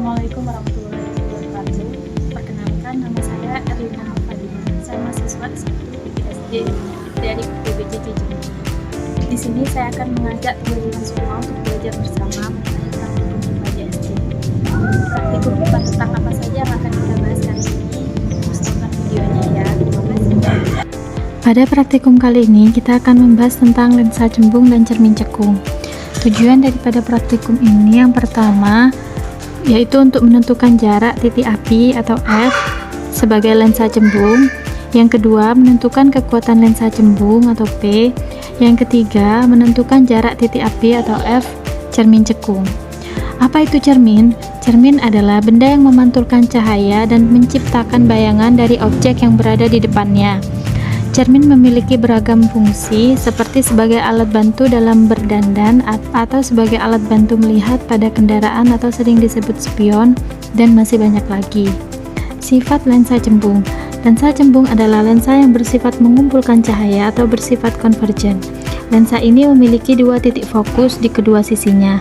Assalamualaikum warahmatullahi wabarakatuh. Perkenalkan, nama saya Erlina Fadila. Saya mahasiswa SD dari PBJ Jember. Di sini saya akan mengajak teman-teman semua untuk belajar bersama mengenai praktikum IPA SD. Praktikum IPA tentang apa saja yang akan kita bahas kali ini? Terus tonton videonya ya. Terima kasih. Pada praktikum kali ini kita akan membahas tentang lensa cembung dan cermin cekung. Tujuan daripada praktikum ini yang pertama yaitu untuk menentukan jarak titik api atau F sebagai lensa cembung. Yang kedua, menentukan kekuatan lensa cembung atau P. Yang ketiga, menentukan jarak titik api atau F cermin cekung. Apa itu cermin? Cermin adalah benda yang memantulkan cahaya dan menciptakan bayangan dari objek yang berada di depannya. Cermin memiliki beragam fungsi, seperti sebagai alat bantu dalam berdandan atau sebagai alat bantu melihat pada kendaraan atau sering disebut spion, dan masih banyak lagi. Sifat lensa cembung. Lensa cembung adalah lensa yang bersifat mengumpulkan cahaya atau bersifat konvergen. Lensa ini memiliki dua titik fokus di kedua sisinya.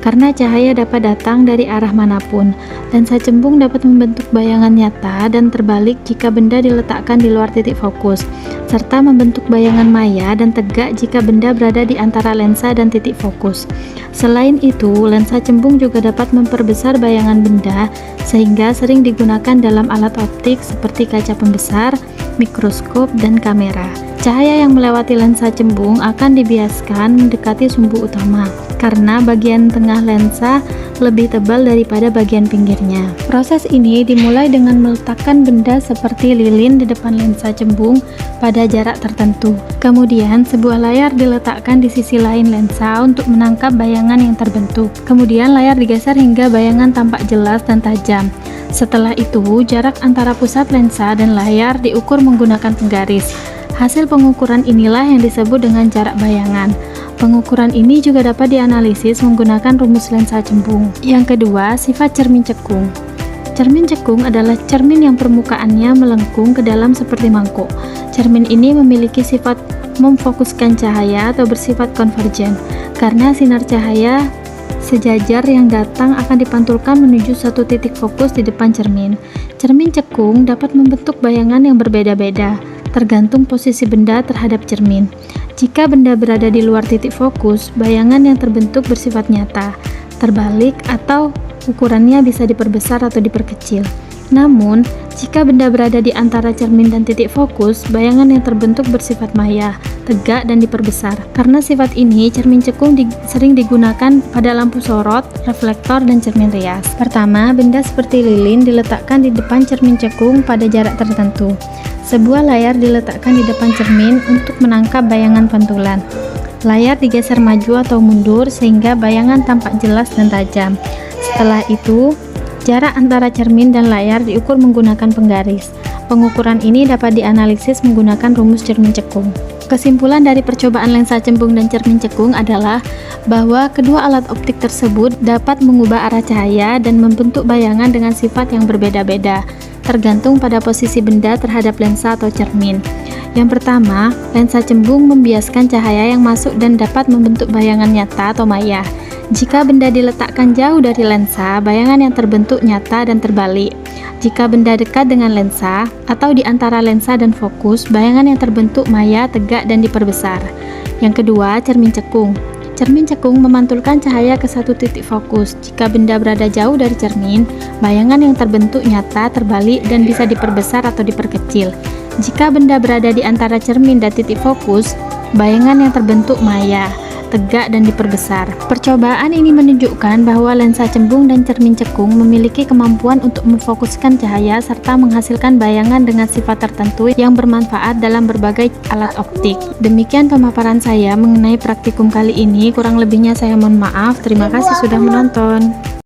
Karena cahaya dapat datang dari arah manapun, lensa cembung dapat membentuk bayangan nyata dan terbalik jika benda diletakkan di luar titik fokus, serta membentuk bayangan maya dan tegak jika benda berada di antara lensa dan titik fokus. Selain itu, lensa cembung juga dapat memperbesar bayangan benda, sehingga sering digunakan dalam alat optik seperti kaca pembesar, mikroskop, dan kamera. Cahaya yang melewati lensa cembung akan dibiaskan mendekati sumbu utama, karena bagian tengah lensa lebih tebal daripada bagian pinggirnya. Proses ini dimulai dengan meletakkan benda seperti lilin di depan lensa cembung pada jarak tertentu. Kemudian, sebuah layar diletakkan di sisi lain lensa untuk menangkap bayangan yang terbentuk. Kemudian, layar digeser hingga bayangan tampak jelas dan tajam. Setelah itu, jarak antara pusat lensa dan layar diukur menggunakan penggaris. Hasil pengukuran inilah yang disebut dengan jarak bayangan. Pengukuran ini juga dapat dianalisis menggunakan rumus lensa cembung. Yang kedua, sifat cermin cekung. Cermin cekung adalah cermin yang permukaannya melengkung ke dalam seperti mangkuk. Cermin ini memiliki sifat memfokuskan cahaya atau bersifat konvergen, karena sinar cahaya sejajar yang datang akan dipantulkan menuju satu titik fokus di depan cermin. Cermin cekung dapat membentuk bayangan yang berbeda-beda, tergantung posisi benda terhadap cermin. Jika benda berada di luar titik fokus, bayangan yang terbentuk bersifat nyata, terbalik, atau ukurannya bisa diperbesar atau diperkecil. Namun, jika benda berada di antara cermin dan titik fokus, bayangan yang terbentuk bersifat maya, tegak, dan diperbesar. Karena sifat ini, cermin cekung sering digunakan pada lampu sorot, reflektor, dan cermin rias. Pertama, benda seperti lilin diletakkan di depan cermin cekung pada jarak tertentu. Sebuah layar diletakkan di depan cermin untuk menangkap bayangan pantulan. Layar digeser maju atau mundur sehingga bayangan tampak jelas dan tajam. Setelah itu, jarak antara cermin dan layar diukur menggunakan penggaris. Pengukuran ini dapat dianalisis menggunakan rumus cermin cekung. Kesimpulan dari percobaan lensa cembung dan cermin cekung adalah bahwa kedua alat optik tersebut dapat mengubah arah cahaya dan membentuk bayangan dengan sifat yang berbeda-beda, tergantung pada posisi benda terhadap lensa atau cermin. Yang pertama, lensa cembung membiaskan cahaya yang masuk dan dapat membentuk bayangan nyata atau maya. Jika benda diletakkan jauh dari lensa, bayangan yang terbentuk nyata dan terbalik. Jika benda dekat dengan lensa atau di antara lensa dan fokus, bayangan yang terbentuk maya, tegak, dan diperbesar. Yang kedua, cermin cekung. Cermin cekung memantulkan cahaya ke satu titik fokus. Jika benda berada jauh dari cermin, bayangan yang terbentuk nyata, terbalik, dan bisa diperbesar atau diperkecil. Jika benda berada di antara cermin dan titik fokus, bayangan yang terbentuk maya, tegak, dan diperbesar. Percobaan ini menunjukkan bahwa lensa cembung dan cermin cekung memiliki kemampuan untuk memfokuskan cahaya serta menghasilkan bayangan dengan sifat tertentu yang bermanfaat dalam berbagai alat optik. Demikian pemaparan saya mengenai praktikum kali ini. Kurang lebihnya saya mohon maaf. Terima kasih sudah menonton.